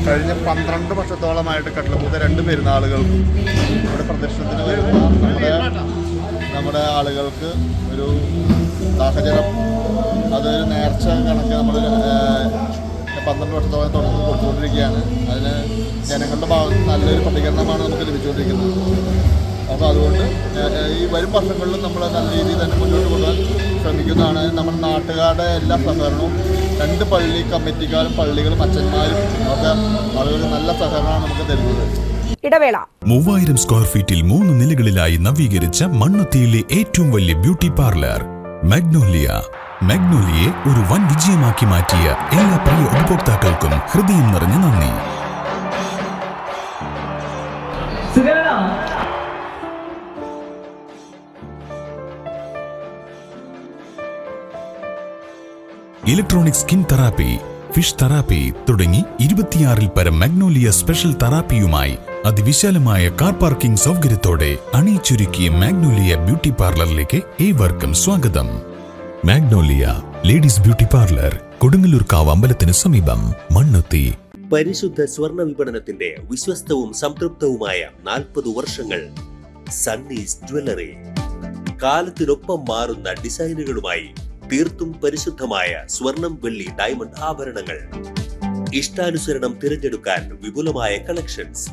കഴിഞ്ഞ 12 വർഷത്തോളമായിട്ട് കട്ടിലപ്പൂത്ത 2 പെരുന്നാളുകൾക്കും ഇവിടെ പ്രദർശനത്തിന് വരുന്ന നമ്മുടെ ആളുകൾക്ക് ഒരു സാഹചര്യം, അതൊരു നേർച്ച കണക്ക് നമ്മൾ 12 വർഷത്തോളം തുടർന്ന് കൊടുത്തുകൊണ്ടിരിക്കുകയാണ്. അതിന് ജനങ്ങളുടെ ഭാഗത്ത് നല്ലൊരു പ്രതികരണമാണ് നമുക്ക് ലഭിച്ചുകൊണ്ടിരിക്കുന്നത്. അപ്പോൾ അതുകൊണ്ട് ഈ വരും വർഷങ്ങളിലും നമ്മൾ നല്ല രീതിയിൽ തന്നെ മുന്നോട്ട് കൊണ്ടുപോകാൻ ശ്രമിക്കുന്നതാണ്. നമ്മുടെ നാട്ടുകാരുടെ എല്ലാ സഹകരണവും 2 പള്ളി കമ്മിറ്റിക്കാരും പള്ളികളും അച്ഛന്മാരും ഒക്കെ വളരെ നല്ല സഹകരണമാണ് നമുക്ക് തരുന്നത്.
ഇടവേള.
3000 സ്ക്വയർ ഫീറ്റിൽ 3 നിലകളിലായി നവീകരിച്ച മണ്ണുത്തിയിലെ ഏറ്റവും വലിയ ബ്യൂട്ടി പാർലർ മാഗ്നോലിയ. മാഗ്നോലിയെ ഒരു വൻ വിജയമാക്കി മാറ്റിയ എല്ലാ പ്രിയ ഉപഭോക്താക്കൾക്കും ഹൃദയം നിറഞ്ഞ നന്ദി. Electronic skin therapy, fish therapy തുടങ്ങി 26-ൽ പരം മാഗ്നോലിയ സ്പെഷ്യൽ തെറാപ്പിയുമായി അതിവിശാലമായ കാർ പാർക്കിംഗ് സൗകര്യത്തോടെ അണിയിച്ചൊരുക്കിയ മാഗ്നോലിയ ബ്യൂട്ടി പാർലറിലേക്ക് ഏവർക്കും സ്വാഗതം. മാഗ്നോലിയ ലേഡീസ് ബ്യൂട്ടി പാർലർ, കൊടുങ്ങല്ലൂർക്കാവ് അമ്പലത്തിന് സമീപം, മണ്ണുത്തി.
പരിശുദ്ധ സ്വർണ്ണ വിപണനത്തിന്റെ വിശ്വസ്തവും സംതൃപ്തവുമായ 40 വർഷങ്ങൾ. സണ്ണീസ് ജ്വല്ലറി. കാലത്തിനൊപ്പം മാറുന്ന ഡിസൈനുകളുമായി തീർത്തും പരിശുദ്ധമായ സ്വർണം, വെള്ളി, ഡയമണ്ട് ആഭരണങ്ങൾ. ഇഷ്ടാനുസരണം തിരഞ്ഞെടുക്കാൻ വിപുലമായ കളക്ഷൻസ്.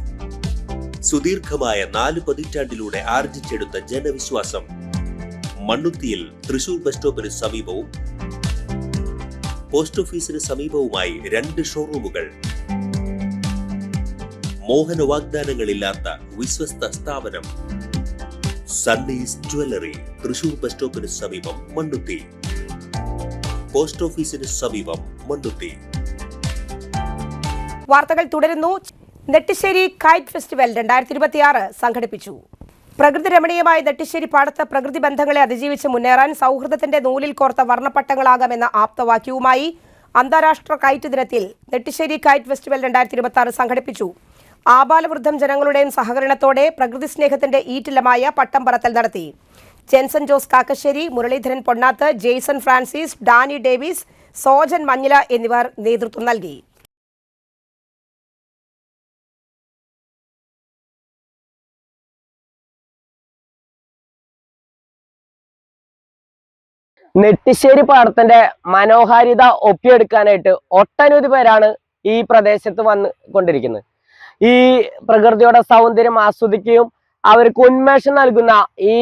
സുദീർഘമായ 4 പതിറ്റാണ്ടിലൂടെ ആർജിച്ചെടുത്ത ജനവിശ്വാസം. മണ്ണുത്തിയിൽ തൃശൂർ ബസ് സ്റ്റോപ്പിന് സമീപവും പോസ്റ്റ് ഓഫീസിന് സമീപവുമായി 2 ഷോറൂമുകൾ. മോഹന വാഗ്ദാനങ്ങളില്ലാത്ത വിശ്വസ്ത സ്ഥാപനം. സണ്ണീസ് ജ്വല്ലറി, തൃശൂർ ബസ് സ്റ്റോപ്പിന് സമീപം, മണ്ണുത്തി. പോസ്റ്റ് ഓഫീസിന് സമീപം, മണ്ണുത്തി.
വാർത്തകൾ തുടരുന്നു. നെട്ടിശ്ശേരി കൈറ്റ് ഫെസ്റ്റിവൽ 2026 സംഘടിപ്പിച്ചു. പ്രകൃതി രമണീയമായ നെട്ടിശ്ശേരി പാടത്ത് പ്രകൃതി ബന്ധങ്ങളെ അതിജീവിച്ച് മുന്നേറാൻ സൗഹൃദത്തിന്റെ നൂലിൽ കോർത്ത വർണ്ണപ്പട്ടങ്ങളാകാമെന്ന ആപ്തവാക്യവുമായി അന്താരാഷ്ട്ര കൈറ്റ് ദിനത്തിൽ നെട്ടിശ്ശേരി കൈറ്റ് ഫെസ്റ്റിവൽ 2026 സംഘടിപ്പിച്ചു. ആബാലവൃദ്ധം ജനങ്ങളുടെയും സഹകരണത്തോടെ പ്രകൃതി സ്നേഹത്തിന്റെ ഈറ്റില്ലമായ പട്ടം പറത്തൽ നടത്തി. Jenson Jose Kakkassery, Muraleedharan Ponnath, Jaison Francis, Danny Davis, Sojan Manjila എന്നിവർ നേതൃത്വം നൽകി.
നെട്ടിശ്ശേരി പാടത്തിന്റെ മനോഹാരിത ഒപ്പിയെടുക്കാനായിട്ട് ഒട്ടനവധി പേരാണ് ഈ പ്രദേശത്ത് വന്ന് കൊണ്ടിരിക്കുന്നത്. ഈ പ്രകൃതിയുടെ സൗന്ദര്യം ആസ്വദിക്കുകയും അവർക്ക് ഉന്മേഷം നൽകുന്ന ഈ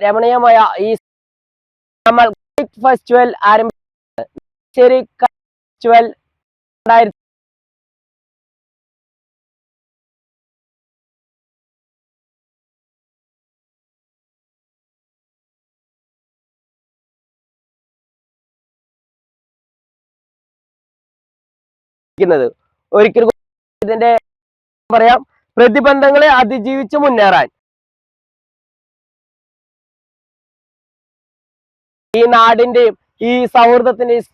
രമണീയമായ ഈ നമ്മൾ ഫെസ്റ്റിവൽ ആരംഭിച്ചത് നെട്ടിശ്ശേരി ഫെസ്റ്റിവൽ 2000 ഒരിക്കൽ ഇതിന്റെ പറയാം, പ്രതിബന്ധങ്ങളെ അതിജീവിച്ച് മുന്നേറാൻ ഈ നാടിന്റെയും ഈ സൗഹൃദത്തിന്റെയും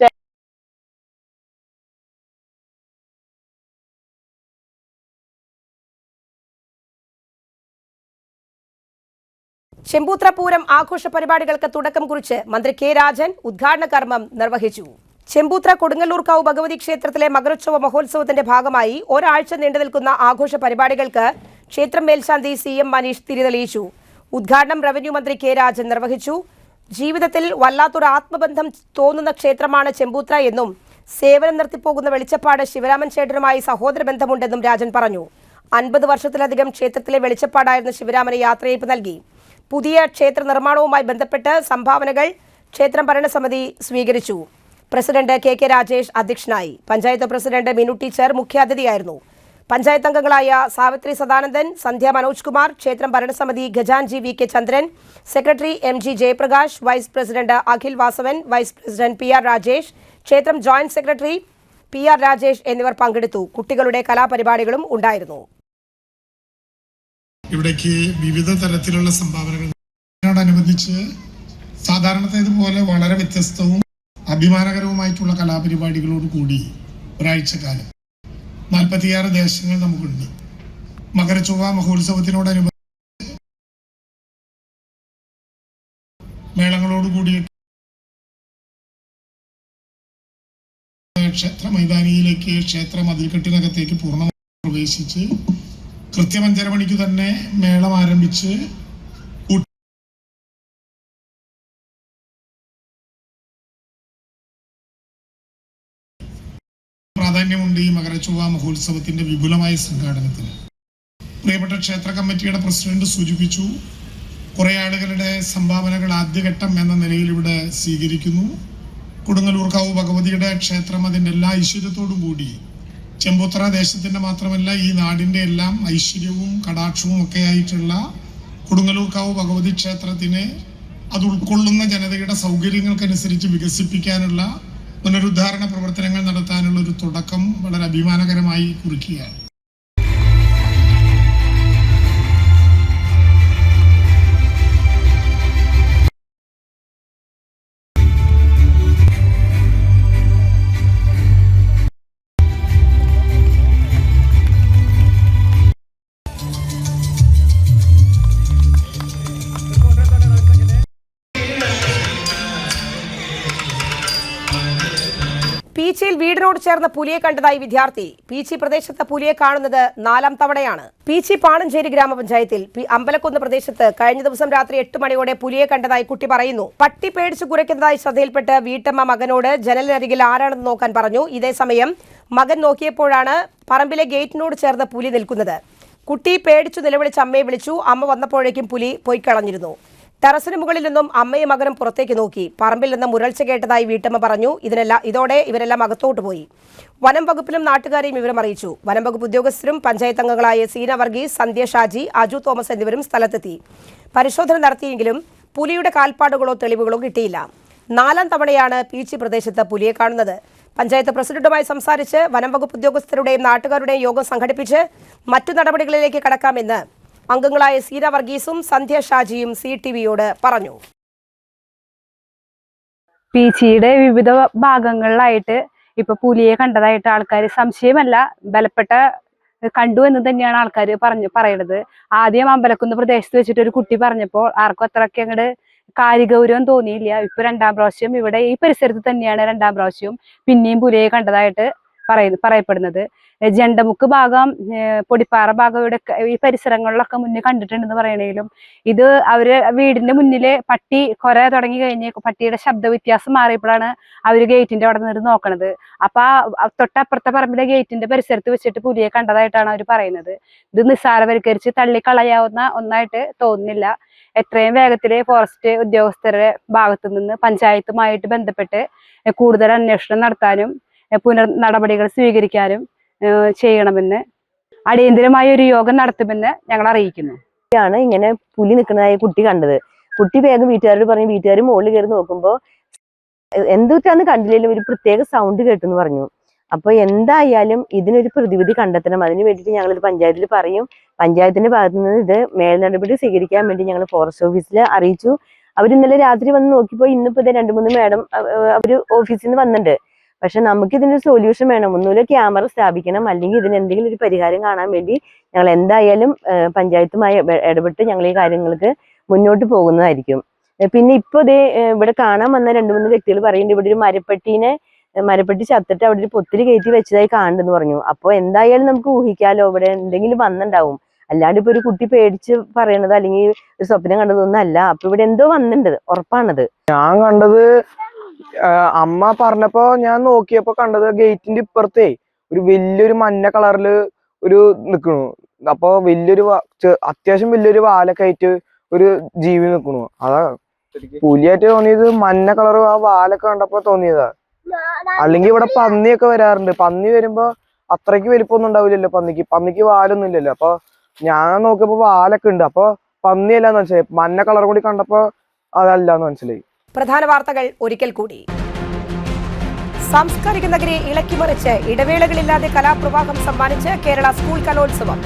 ചെമ്പൂത്ര പൂരം ആഘോഷ പരിപാടികൾക്ക് തുടക്കം കുറിച്ച് മന്ത്രി കെ രാജൻ ഉദ്ഘാടന കർമ്മം നിർവഹിച്ചു. ചെമ്പൂത്ര കൊടുങ്ങല്ലൂർക്കാവ് ഭഗവതി ക്ഷേത്രത്തിലെ മകരോത്സവ മഹോത്സവത്തിന്റെ ഭാഗമായി ഒരാഴ്ച നീണ്ടുനിൽക്കുന്ന ആഘോഷ പരിപാടികൾക്ക് ക്ഷേത്രം മേൽശാന്തി CM മനീഷ് തിരിതെളിയിച്ചു. ഉദ്ഘാടനം റവന്യൂ മന്ത്രി കെ രാജൻ നിർവഹിച്ചു. ജീവിതത്തിൽ വല്ലാത്തൊരു ആത്മബന്ധം തോന്നുന്ന ക്ഷേത്രമാണ് ചെമ്പൂത്ര എന്നും സേവനം നിർത്തിപ്പോകുന്ന വെളിച്ചപ്പാട് ശിവരാമൻ ചേട്ടനുമായി സഹോദര ബന്ധമുണ്ടെന്നും രാജൻ പറഞ്ഞു. 50 വർഷത്തിലധികം ക്ഷേത്രത്തിലെ വെളിച്ചപ്പാടായിരുന്ന ശിവരാമന് യാത്രയയപ്പ് നൽകി. പുതിയ ക്ഷേത്ര നിർമ്മാണവുമായി ബന്ധപ്പെട്ട് സംഭാവനകൾ ക്ഷേത്രം ഭരണസമിതി സ്വീകരിച്ചു. പ്രസിഡന്റ് KK രാജേഷ് അധ്യക്ഷനായി. പഞ്ചായത്ത് പ്രസിഡന്റ് മിനു ടീച്ചർ മുഖ്യാതിഥിയായിരുന്നു. പഞ്ചായത്ത് അംഗങ്ങളായ സാവിത്രി സദാനന്ദൻ, സന്ധ്യ മനോജ് കുമാർ, ക്ഷേത്രം ഭരണസമിതി ഖജാൻജി VK Chandran, secretary MG Jayaprakash, vice president Akhil Vasavan, vice president PR Rajesh, ക്ഷേത്രം ജോയിന്റ് സെക്രട്ടറി PR രാജേഷ് എന്നിവർ പങ്കെടുത്തു. കുട്ടികളുടെ കലാപരിപാടികളും ഉണ്ടായിരുന്നു.
ഇവിടേക്ക് വിവിധ തരത്തിലുള്ള സംഭാവനകളോടനുബന്ധിച്ച് സാധാരണത്തേതുപോലെ വളരെ വ്യത്യസ്തവും അഭിമാനകരവുമായിട്ടുള്ള കലാപരിപാടികളോട് കൂടി ഒരാഴ്ചക്കാലം 46 ദേശങ്ങൾ നമുക്കുണ്ട്. മകരച്ചൊവ്വ മഹോത്സവത്തിനോടനുബന്ധിച്ച് മേളങ്ങളോട് കൂടി ക്ഷേത്ര മൈതാനിയിലേക്ക് ക്ഷേത്ര മതിൽക്കെട്ടിനകത്തേക്ക് പൂർണ്ണമായി പ്രവേശിച്ച് കൃത്യം 5:30 മണിക്ക് തന്നെ മേളം ആരംഭിച്ച് പ്രാധാന്യമുണ്ട് ഈ മകരച്ചൊവ്വ മഹോത്സവത്തിന്റെ വിപുലമായ സംഘാടനത്തിന്. പ്രിയപ്പെട്ട ക്ഷേത്ര കമ്മിറ്റിയുടെ പ്രസിഡന്റ് സൂചിപ്പിച്ചു, കുറെ ആളുകളുടെ സംഭാവനകൾ ആദ്യഘട്ടം എന്ന നിലയിൽ ഇവിടെ സ്വീകരിക്കുന്നു. കൊടുങ്ങല്ലൂർക്കാവ് ഭഗവതിയുടെ ക്ഷേത്രം അതിൻ്റെ എല്ലാ ഐശ്വര്യത്തോടും കൂടി ചെമ്പൂത്തറ ദേശത്തിന്റെ മാത്രമല്ല ഈ നാടിന്റെ എല്ലാം ഐശ്വര്യവും കടാക്ഷവും ഒക്കെ ആയിട്ടുള്ള കൊടുങ്ങല്ലൂർക്കാവ് ഭഗവതി ക്ഷേത്രത്തിനെ അത് ഉൾക്കൊള്ളുന്ന ജനതയുടെ സൗകര്യങ്ങൾക്കനുസരിച്ച് വികസിപ്പിക്കാനുള്ള പുനരുദ്ധാരണ പ്രവർത്തനങ്ങൾ നടത്താനുള്ള ഒരു തുടക്കം വളരെ അഭിമാനകരമായി കുറിക്കുകയാണ്.
പീച്ചിയിൽ വീടിനോട് ചേർന്ന് പുലിയെ കണ്ടതായി വിദ്യാർത്ഥി. പീച്ചി പ്രദേശത്ത് പുലിയെ കാണുന്നത് 4ാം തവണയാണ്. പീച്ചി പാണഞ്ചേരി ഗ്രാമപഞ്ചായത്തിൽ അമ്പലക്കുന്ന് പ്രദേശത്ത് കഴിഞ്ഞ ദിവസം രാത്രി 8 മണിയോടെ പുലിയെ കണ്ടതായി കുട്ടി പറയുന്നു. പട്ടി പേടിച്ചു കുരയ്ക്കുന്നതായി ശ്രദ്ധയിൽപ്പെട്ട് വീട്ടമ്മ മകനോട് ജനലിനരികിൽ ആരാണെന്ന് നോക്കാൻ പറഞ്ഞു. ഇതേസമയം മകൻ നോക്കിയപ്പോഴാണ് പറമ്പിലെ ഗേറ്റിനോട് ചേർന്ന് പുലി നിൽക്കുന്നത്. കുട്ടി പേടിച്ചു നിലവിളിച്ച് അമ്മയെ വിളിച്ചു. അമ്മ വന്നപ്പോഴേക്കും പുലി പോയി കളഞ്ഞിരുന്നു. ടെറസിന് മുകളിൽ നിന്നും അമ്മയും മകനും പുറത്തേക്ക് നോക്കി. പറമ്പിൽ നിന്ന് മുരൾച്ച കേട്ടതായി വീട്ടമ്മ പറഞ്ഞു. ഇതോടെ ഇവരെല്ലാം അകത്തോട്ട് പോയി. വനം വകുപ്പിലും നാട്ടുകാരെയും വിവരം അറിയിച്ചു. വനം വകുപ്പ് ഉദ്യോഗസ്ഥരും പഞ്ചായത്ത് അംഗങ്ങളായ സീന വർഗീസ്, സന്ധ്യ ഷാജി, അജു തോമസ് എന്നിവരും സ്ഥലത്തെത്തി. പരിശോധന നടത്തിയെങ്കിലും പുലിയുടെ കാൽപ്പാടുകളോ തെളിവുകളോ കിട്ടിയില്ല. 4ാം തവണയാണ് പീച്ചി പ്രദേശത്ത് പുലിയെ കാണുന്നത്. പഞ്ചായത്ത് പ്രസിഡന്റുമായി സംസാരിച്ച് വനം വകുപ്പ് ഉദ്യോഗസ്ഥരുടെയും നാട്ടുകാരുടെയും യോഗം സംഘടിപ്പിച്ച് മറ്റു നടപടികളിലേക്ക് കടക്കാമെന്ന് അംഗങ്ങളായ സീന വർഗീസും സന്ധ്യ ഷാജിയും CTVയോട് പറഞ്ഞു.
പീച്ചിയുടെ വിവിധ ഭാഗങ്ങളിലായിട്ട് ഇപ്പൊ പുലിയെ കണ്ടതായിട്ട് ആൾക്കാർ സംശയമല്ല ബലപ്പെട്ട കണ്ടു എന്ന് തന്നെയാണ് ആൾക്കാർ പറയുന്നത്. ആദ്യം അമ്പലക്കുന്ന് പ്രദേശത്ത് വെച്ചിട്ട് ഒരു കുട്ടി പറഞ്ഞപ്പോൾ ആർക്കും അത്രയ്ക്ക് അങ്ങോട്ട് കാര്യഗൗരവം തോന്നിയില്ല. ഇപ്പൊ 2ാം പ്രാവശ്യം ഇവിടെ ഈ പരിസരത്ത് തന്നെയാണ് 2ാം പ്രാവശ്യം പിന്നെയും പുലിയെ കണ്ടതായിട്ട് പറയപ്പെടുന്നത്. ജണ്ടമുക്ക് ഭാഗം, പൊടിപ്പാറ ഭാഗം ഇവിടെ ഈ പരിസരങ്ങളിലൊക്കെ മുന്നേ കണ്ടിട്ടുണ്ടെന്ന് പറയണെങ്കിലും ഇത് അവര് വീടിന്റെ മുന്നില് പട്ടി കൊര തുടങ്ങി കഴിഞ്ഞ് പട്ടിയുടെ ശബ്ദ വ്യത്യാസം മാറിയപ്പോഴാണ് അവര് ഗേറ്റിന്റെ അവിടെ നിന്ന് നോക്കണത്. അപ്പൊ തൊട്ടപ്പുറത്തെ പറമ്പിലെ ഗേറ്റിന്റെ പരിസരത്ത് വെച്ചിട്ട് പുലിയെ കണ്ടതായിട്ടാണ് അവർ പറയുന്നത്. ഇത് നിസ്സാരവൽക്കരിച്ച് തള്ളിക്കളയാവുന്ന ഒന്നായിട്ട് തോന്നുന്നില്ല. എത്രയും വേഗത്തില് ഫോറസ്റ്റ് ഉദ്യോഗസ്ഥരുടെ ഭാഗത്തു നിന്ന് പഞ്ചായത്തുമായിട്ട് ബന്ധപ്പെട്ട് കൂടുതൽ അന്വേഷണം നടത്താനും പുനർ നടപടികൾ സ്വീകരിക്കാനും ചെയ്യണമെന്ന് അടിയന്തരമായ ഒരു യോഗം നടത്തുമെന്ന് ഞങ്ങൾ അറിയിക്കുന്നു.
ഇങ്ങനെ പുലി നിൽക്കുന്നതായി കുട്ടി കണ്ടത്. കുട്ടി വേഗം വീട്ടുകാരോട് പറഞ്ഞു. വീട്ടുകാർ മുകളിൽ കയറി നോക്കുമ്പോൾ എന്തൊക്കെയാന്ന് കണ്ടില്ലെങ്കിലും ഒരു പ്രത്യേക സൗണ്ട് കേട്ടെന്ന് പറഞ്ഞു. അപ്പൊ എന്തായാലും ഇതിനൊരു പ്രതിവിധി കണ്ടെത്തണം. അതിന് വേണ്ടിയിട്ട് ഞങ്ങൾ പഞ്ചായത്തിൽ പറയും. പഞ്ചായത്തിന്റെ ഭാഗത്തു നിന്ന് ഇത് മേൽനടപടി സ്വീകരിക്കാൻ വേണ്ടി ഞങ്ങൾ ഫോറസ്റ്റ് ഓഫീസിൽ അറിയിച്ചു. അവർ ഇന്നലെ രാത്രി വന്ന് നോക്കിയപ്പോൾ ഇന്നിപ്പോ 2-3 മാഡം അവര് ഓഫീസിൽ നിന്ന് വന്നിട്ടുണ്ട്. പക്ഷെ നമുക്ക് ഇതിനൊരു സൊല്യൂഷൻ വേണം. ഒന്നുമില്ല ക്യാമറ സ്ഥാപിക്കണം, അല്ലെങ്കിൽ ഇതിന് എന്തെങ്കിലും ഒരു പരിഹാരം കാണാൻ വേണ്ടി ഞങ്ങൾ എന്തായാലും പഞ്ചായത്തുമായി ഇടപെട്ട് ഞങ്ങൾ ഈ കാര്യങ്ങൾക്ക് മുന്നോട്ട് പോകുന്നതായിരിക്കും. പിന്നെ ഇപ്പൊ ഇവിടെ കാണാൻ വന്ന 2-3 വ്യക്തികൾ പറയുന്നുണ്ട് ഇവിടെ ഒരു മരപ്പെട്ടി ചത്തിട്ട് അവിടെ ഒരു പൊത്തിരി കയറ്റി വെച്ചതായി കാണുന്നെന്ന് പറഞ്ഞു. അപ്പൊ എന്തായാലും നമുക്ക് ഊഹിക്കാലോ ഇവിടെ എന്തെങ്കിലും വന്നിട്ടുണ്ടാവും. അല്ലാണ്ട് ഇപ്പൊ ഒരു കുട്ടി പേടിച്ച് പറയണത് അല്ലെങ്കിൽ ഒരു സ്വപ്നം കണ്ടതൊന്നും അല്ല. അപ്പൊ ഇവിടെ എന്തോ വന്നിട്ടുണ്ട്, ഉറപ്പാണത്.
ഞാൻ കണ്ടത് അമ്മ പറഞ്ഞപ്പോ ഞാൻ നോക്കിയപ്പോ കണ്ടത് ഗേറ്റിന്റെ ഇപ്പുറത്തെ ഒരു വലിയൊരു മഞ്ഞ കളറില് ഒരു നിക്കണു. അപ്പൊ അത്യാവശ്യം വലിയൊരു വാലൊക്കെ ആയിട്ട് ഒരു ജീവി നിക്കണു. അതാ പുലിയായിട്ട് തോന്നിയത്. മഞ്ഞ കളർ ആ വാലൊക്കെ കണ്ടപ്പോ തോന്നിയതാ. അല്ലെങ്കിൽ ഇവിടെ പന്നിയൊക്കെ വരാറുണ്ട്. പന്നി വരുമ്പോ അത്രയ്ക്ക് വലിപ്പമൊന്നും ഉണ്ടാവില്ലല്ലോ പന്നിക്ക് വാലൊന്നും ഇല്ലല്ലോ. അപ്പൊ ഞാൻ നോക്കിയപ്പോ വാലൊക്കെ ഉണ്ട്. അപ്പൊ പന്നിയല്ലാന്ന് മനസ്സിലായി. മഞ്ഞ കളർ കൂടി കണ്ടപ്പോ അതല്ലാന്ന് മനസ്സിലായി.
പ്രധാന വാർത്തകൾ ഒരിക്കൽ കൂടി. സാംസ്കാരിക നഗരിയെ ഇളക്കിമറിച്ച് ഇടവേളകളില്ലാതെ കലാപ്രവാഹം സമ്മാനിച്ച് കേരള സ്കൂൾ കലോത്സവം.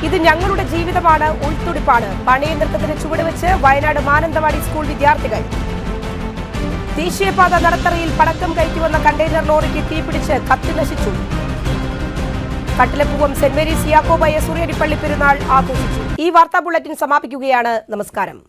ഇത് ഞങ്ങളുടെ ജീവിതമാണ്, ഉൾത്തുടിപ്പാണ്. പണിയ നൃത്തത്തിന് ചുവടുവെച്ച് വയനാട് മാനന്തവാടി സ്കൂൾ വിദ്യാർത്ഥികൾ. ദേശീയപാത നടത്തറയിൽ പടക്കം കയറ്റിവന്ന കണ്ടെയ്നർ ലോറിക്ക് തീപിടിച്ച് കത്തി നശിച്ചു. കട്ടിലപ്പൂവം സെന്റ് മേരീസ് യാക്കോബായ സൂര്യരിപ്പള്ളി പെരുന്നാൾ ആഘോഷിച്ചു. ഈ വാർത്താ ബുള്ളറ്റിൻ സമാപിക്കുകയാണ്. നമസ്കാരം.